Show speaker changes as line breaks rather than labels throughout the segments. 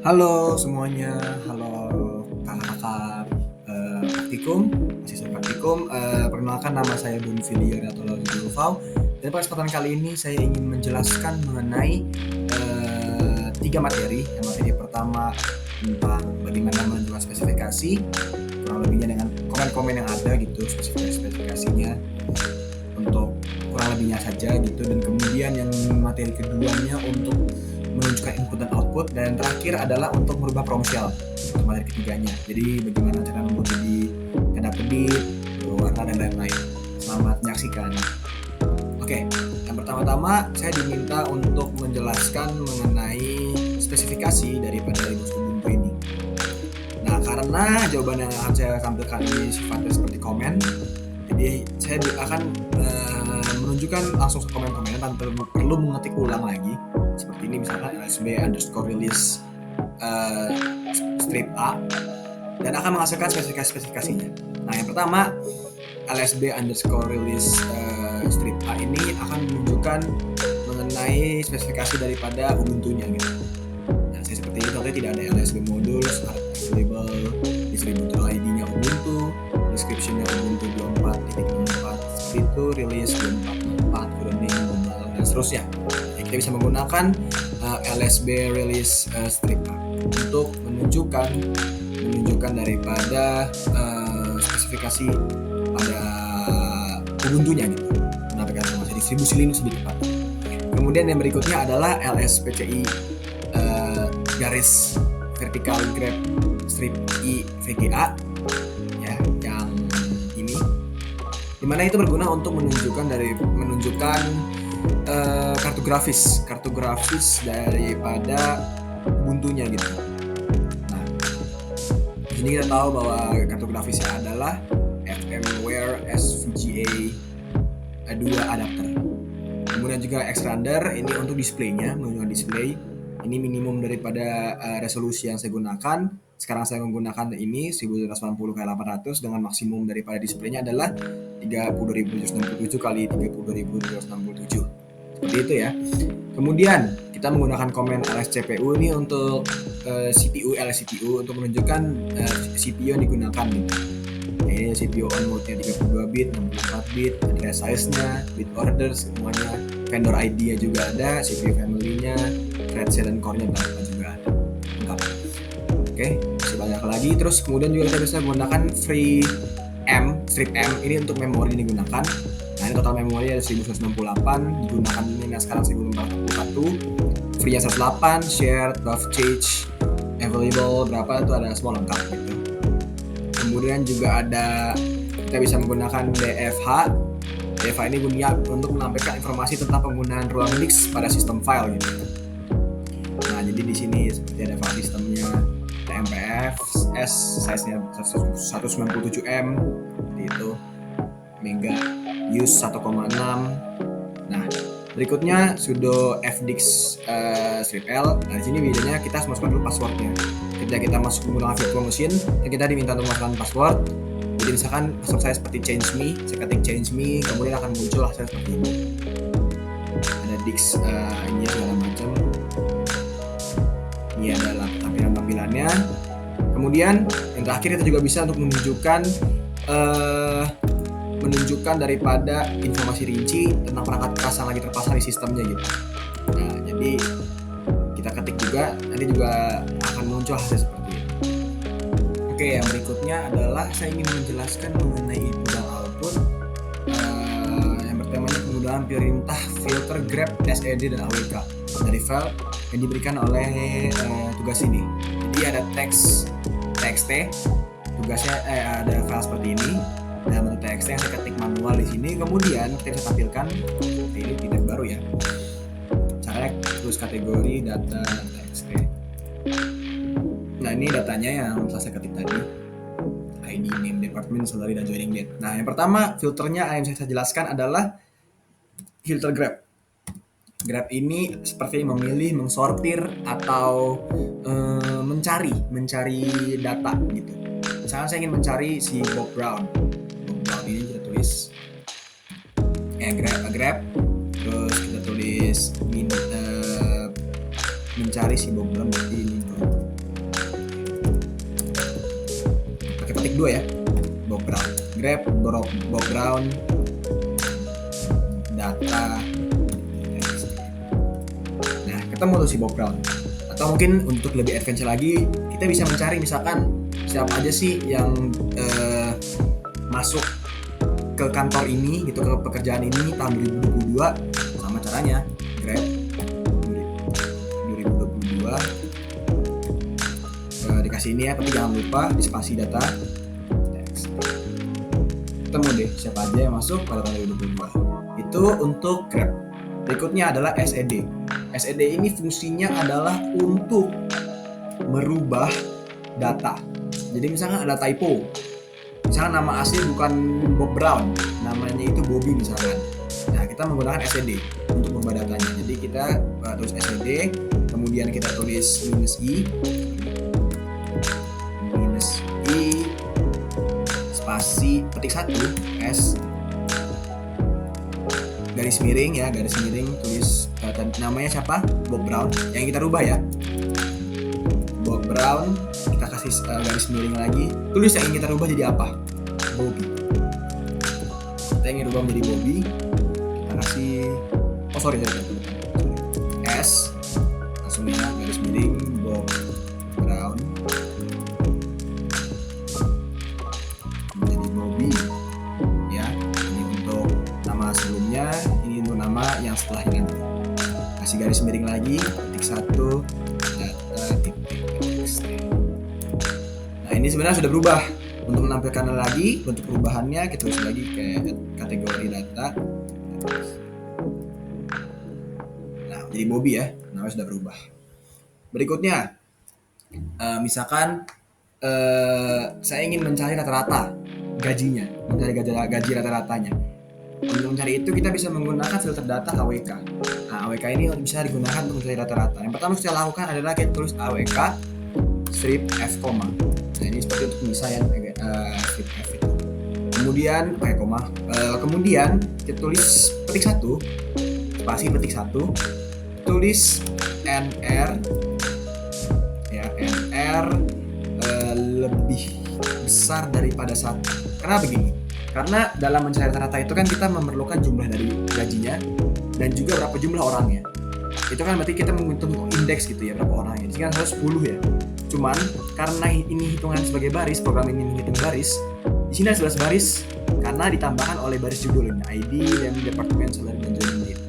Halo semuanya, halo kakak-kakak praktikum, mahasiswa praktikum. Perkenalkan nama saya Don Filiar atau Lulfau. Dan pada kesempatan kali ini saya ingin menjelaskan mengenai 3 materi. Yang materi pertama tentang bagaimana menentukan spesifikasi, kurang lebihnya dengan komen-komen yang ada gitu, spesifikasinya untuk kurang lebihnya saja gitu. Dan kemudian yang materi keduanya untuk menunjukkan input dan output, dan terakhir adalah untuk merubah promosial untuk materi ketiganya. Jadi bagaimana cara membuat jadi kedap-kedip, berwarna dan lain-lain. Selamat menyaksikan. Oke, yang pertama-tama saya diminta untuk menjelaskan mengenai spesifikasi daripada Linux Ubuntu ini. Nah, karena jawaban yang akan saya tampilkan ini sifatnya seperti komen, jadi saya akan menunjukkan langsung ke komen-komennya tanpa perlu mengetik ulang lagi. Seperti ini misalkan lsb_release strip A, dan akan menghasilkan spesifikasinya. Nah, yang pertama lsb_release strip A ini akan menunjukkan mengenai spesifikasi daripada Ubuntu-nya gitu. Nah, saya seperti ini, contohnya tidak ada lsb modules, label, distributor ID-nya Ubuntu, description-nya Ubuntu 24.04, seperti itu, release 24.04, kernel, global, dan seterusnya. Kita bisa menggunakan lsb release strip A untuk menunjukkan daripada spesifikasi pada Ubuntu-nya gitu, menampilkan informasi distribusi Linux lebih tepat. Kemudian yang berikutnya adalah lspci garis vertical grep strip I VGA ya, yang ini, dimana itu berguna untuk menunjukkan kartu grafis daripada Ubuntu-nya gitu. Nah, di sini kita tahu bahwa kartu grafisnya adalah firmware SVGA 2 adapter. Kemudian juga Xrandr ini untuk displaynya, menunjukkan display. Ini minimum daripada resolusi yang saya gunakan. Sekarang saya menggunakan ini 1280x800 dengan maksimum daripada displaynya adalah 32.767 x 32.767. Seperti itu ya. Kemudian kita menggunakan komen lscpu ini untuk CPU lscpu untuk menunjukkan CPU yang digunakan gitu. Ini CPU on mode-nya 32 bit, 64 bit, address size-nya, bit order semuanya, vendor ID-nya juga ada, CPU family-nya, thread dan core-nya berapa juga ada. Lengkap. Oke, masih banyak lagi. Terus kemudian juga kita bisa menggunakan strip M ini untuk memori digunakan. Nah, ini total memori ada 1168, digunakan ini sekarang 1441, free-nya 108, shared, buff change, available berapa itu ada semua lengkap gitu. Kemudian juga ada, kita bisa menggunakan DFH. DFH ini guna untuk menampilkan informasi tentang penggunaan ruang Unix pada sistem file gitu. Nah, jadi di sini seperti ada file sistemnya, TMPF, size-nya 197M, seperti itu, mega, use 1,6. Nah, berikutnya sudo fdix strip L. Nah, di sini bedanya kita harus masukkan dulu passwordnya. Ketika kita masuk menggunakan virtual machine, kita diminta untuk masukkan password. Jadi misalkan password saya seperti change me, saya ketik change me, kemudian akan muncul hasil seperti ini. Ada dix ini segala macam. Ini adalah tampilannya. Kemudian yang terakhir kita juga bisa untuk menunjukkan daripada informasi rinci tentang perangkat kas yang lagi terpasang di sistemnya gitu. Nah, jadi kita ketik juga, nanti juga akan muncul hasil seperti ini. Oke, yang berikutnya adalah saya ingin menjelaskan mengenai input dan output. Yang pertama penggunaan perintah filter grep sed dan awk dari file yang diberikan oleh tugas ini. Jadi ada txt, tugasnya ada file seperti ini dalam bentuk txt yang saya ketik manual di sini. Kemudian kita bisa tampilkan seperti ini, tidak baru ya. Caranya terus kategori data txt. Nah, ini datanya yang telah saya ketik tadi, ID, name, department, salary, dan joining date. Nah, yang pertama filternya yang saya jelaskan adalah filter grep. Grep ini seperti memilih, mengsortir, atau mencari data gitu. Misalnya saya ingin mencari si Bob Brown ini kita tulis grep, terus kita tulis mencari si Bob Brown, berarti ini klik 2 ya, background, grab background data. Nah, ketemu tuh si background. Atau mungkin untuk lebih advance lagi, kita bisa mencari misalkan siapa aja sih yang masuk ke kantor ini gitu, ke pekerjaan ini tahun 2022. Sama caranya, grab 2022 dikasih ini ya, tapi jangan lupa di spasi data teks. Ketemu deh siapa aja yang masuk pada tahun 2022. Itu untuk grab. Berikutnya adalah SED. SED ini fungsinya adalah untuk merubah data. Jadi misalkan ada typo, misalkan nama asli bukan Bob Brown, namanya itu Bobby misalkan. Nah, kita menggunakan SED untuk merubah datanya. Jadi kita tulis SED, kemudian kita tulis minus i spasi petik 1 s garis miring ya, garis miring, tulis namanya siapa? Bob Brown yang kita rubah ya. Bob Brown, kita kasih garis miring lagi, tulis yang ingin kita rubah jadi apa? Bobby. Kita ingin rubah menjadi Bobby, kita kasih S langsung ya, garis miring Bob Brown menjadi Bobby ya. Ini untuk nama sebelumnya, ini untuk nama yang setelahnya nanti. Kasih garis miring lagi, petik 1 data titik txt. Nah, ini sebenarnya sudah berubah. Untuk menampilkan lagi bentuk perubahannya, kita tulis lagi ke kategori data. Nah, jadi Bobby ya, namanya sudah berubah. Berikutnya, misalkan saya ingin mencari rata-rata gajinya, mencari gaji rata-ratanya. Untuk mencari itu kita bisa menggunakan filter data AWK. Nah, AWK ini bisa digunakan untuk mencari rata-rata. Yang pertama kita lakukan adalah kita tulis AWK strip f koma. Nah, ini seperti untuk misalnya strip f itu. Kemudian koma. Kemudian kita tulis petik 1, spasi petik 1, tulis nr ya, nr lebih besar daripada 1. Kenapa begini? Karena dalam mencari rata-rata itu kan kita memerlukan jumlah dari gajinya dan juga berapa jumlah orangnya. Itu kan berarti kita menghitung indeks gitu ya, berapa orangnya. Jadi kan harus 10 ya. Cuman karena ini hitungan sebagai baris, program ini menghitung baris, di sini ada 11 baris karena ditambahkan oleh baris judul ini, ID dan departemen salary dan joining date.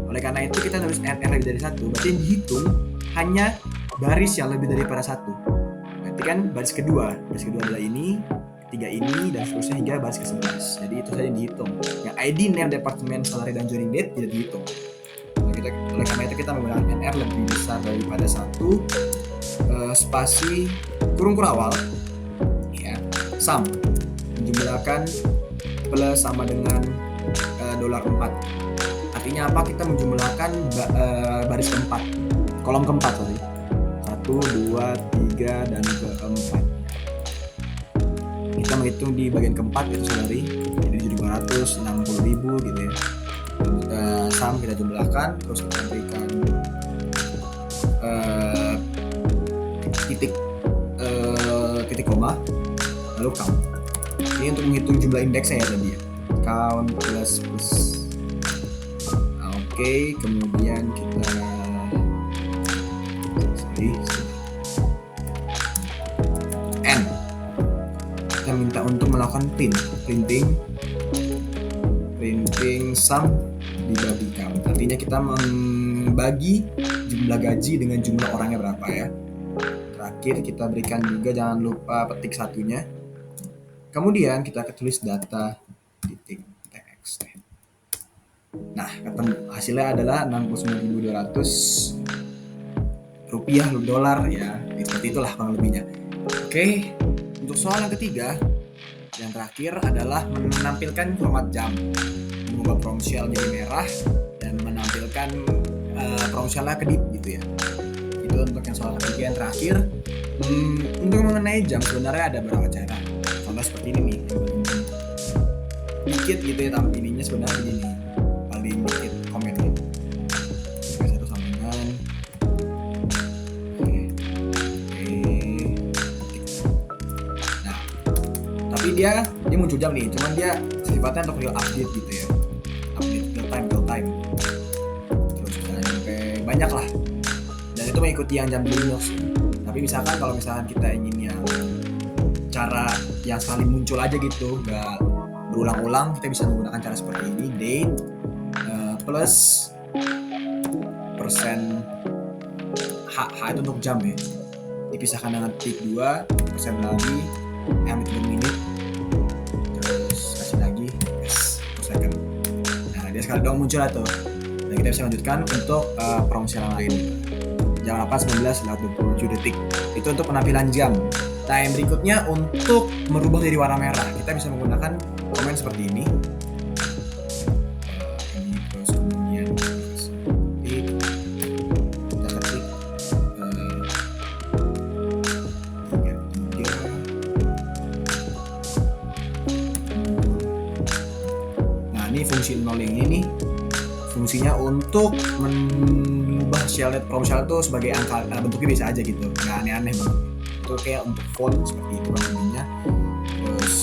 Oleh karena itu kita tulis NR lebih dari 1, berarti yang dihitung hanya baris yang lebih daripada 1. Berarti kan baris kedua adalah ini, ketiga ini, dan seterusnya hingga baris ke-11. Jadi itu saja yang dihitung. Yang ID, name, departemen salary dan joining date tidak dihitung. Oleh karena itu kita menggunakan NR lebih besar daripada 1, spasi kurung kurawal ya, sum menjumlahkan plus sama dengan $4. Artinya apa? Kita menjumlahkan baris keempat, kolom keempat sorry, 1, 2, 3 dan keempat. Kita menghitung di bagian keempat itu salary, jadi 760.000 gitu ya. Sum kita jumlahkan, terus kita berikan titik koma, lalu count. Ini untuk menghitung jumlah indeks saya tadi ya, count plus. Oke, kemudian kita N. Kita minta untuk melakukan printing sum dibagi count. Artinya kita membagi jumlah gaji dengan jumlah orangnya berapa ya. Terakhir kita berikan juga, jangan lupa petik 1-nya. Kemudian kita tulis data titik txt. Nah, hasilnya adalah 69.200 rupiah dolar ya. Seperti itulah kurang lebihnya. Oke, untuk soal yang ketiga yang terakhir adalah menampilkan format jam, mengubah promotional jadi merah dan menampilkan promotionalnya kedip gitu ya. Itu untuk yang soal ketiga yang terakhir. Untuk mengenai jam sebenarnya ada beberapa cara. Contoh seperti ini nih, dikit gitu ya tampilnya sebenarnya begini, paling dikit komennya. Satu sambungan. Oke. Nah, dia muncul jam nih, cuman dia sifatnya untuk real update gitu ya, update real time, terus sampai banyak lah, dan itu mengikuti yang jam Linux. Tapi misalkan kalau misalkan kita ingin yang cara yang sekali muncul aja gitu, nggak berulang-ulang, kita bisa menggunakan cara seperti ini, date plus persen H itu untuk jam ya, dipisahkan dengan titik 2 persen lagi M itu menit, terus kasih lagi S per second. Nah dia sekali doang muncul tuh, dan kita bisa lanjutkan untuk promosi yang lain. Jam 8.19 lewat 27 detik itu untuk penampilan jam. Nah yang berikutnya untuk merubah jadi warna merah, kita bisa menggunakan komen seperti ini. Terus kemudian kita ketik 33. Nah ini fungsi 0 yang ini fungsinya untuk mengubah shell promotional itu sebagai angka, bentuknya bisa aja gitu, nggak aneh-aneh banget. Itu kayak untuk font seperti itu bentuknya. Terus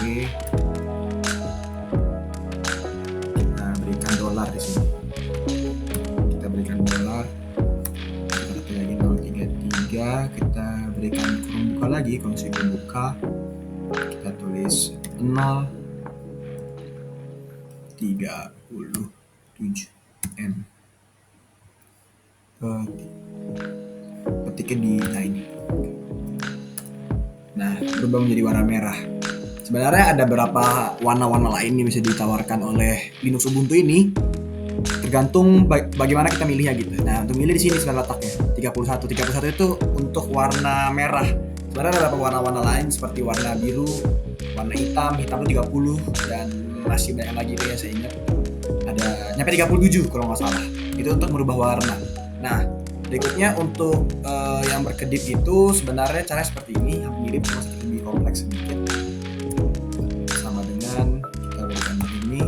ini kita berikan dolar di sini. Kita berikan dolar. Kita ketik lagi 033. Kita berikan kurung buka lagi, kurung buka. Kita tulis 0.37 M. Ketiknya di ini. Nah, berubah menjadi warna merah. Sebenarnya ada beberapa warna-warna lain yang bisa ditawarkan oleh Linux Ubuntu ini, tergantung bagaimana kita milihnya gitu. Nah, untuk milih di sini sebenarnya letaknya 31 itu untuk warna merah. Sebenarnya ada beberapa warna-warna lain seperti warna biru, warna hitam itu 30, dan masih banyak lagi deh yang saya ingat. Ada nyampe 37 kalau nggak salah. Itu untuk merubah warna. Nah, berikutnya untuk yang berkedip itu sebenarnya caranya seperti ini, yang mirip cuma sedikit lebih kompleks sedikit. Sama dengan kita berikan ini.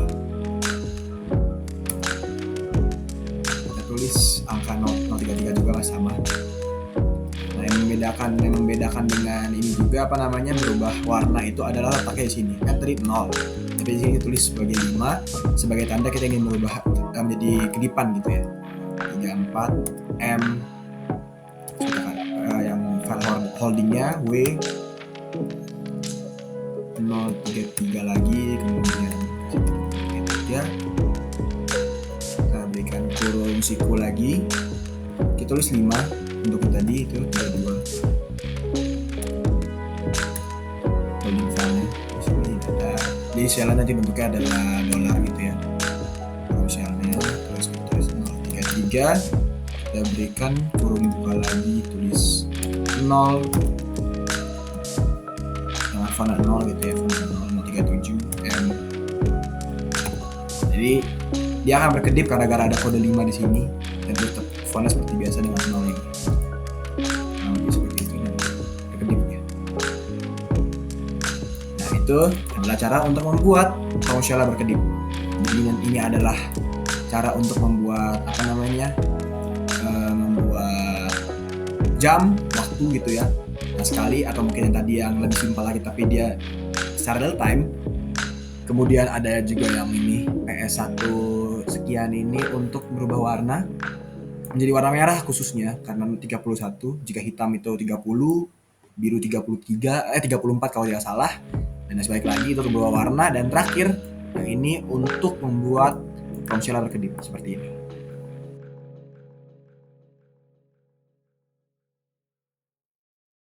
Kita tulis angka 033 juga lah sama. Nah, yang membedakan dengan ini juga berubah warna itu adalah letaknya di sini. Kan tadi 0. Tapi di sini ditulis sebagai 5 sebagai tanda kita ingin merubah menjadi kedipan gitu ya. 34 M yang file holdingnya W 033 lagi, kemudian 33 kita berikan kurung siku lagi, kita tulis 5 untuk yang tadi itu 32 holding file-nya. Di sini ada, jadi shell nanti bentuknya adalah dolar gitu ya, shell-nya. Terus kita tulis 033, kita berikan kurung buka lagi, tulis 0 dengan font 0 gitu ya, font 037 M. Jadi dia akan berkedip gara-gara ada kode 5 di sini, dan tetap fontnya seperti biasa dengan 0 ini. Nah, seperti itu dan berkedipnya. Nah, itu adalah cara untuk membuat promotional berkedip. Jadi ini adalah cara untuk membuat membuat jam waktu gitu ya, nah sekali, atau mungkin yang tadi yang lebih simpel lagi tapi dia secara real time. Kemudian ada juga yang ini PS1 sekian ini untuk berubah warna menjadi warna merah khususnya karena 31, jika hitam itu 30, biru 34 kalau tidak salah, dan sebalik lagi itu untuk berubah warna. Dan terakhir yang ini untuk membuat promotional berkedip seperti ini.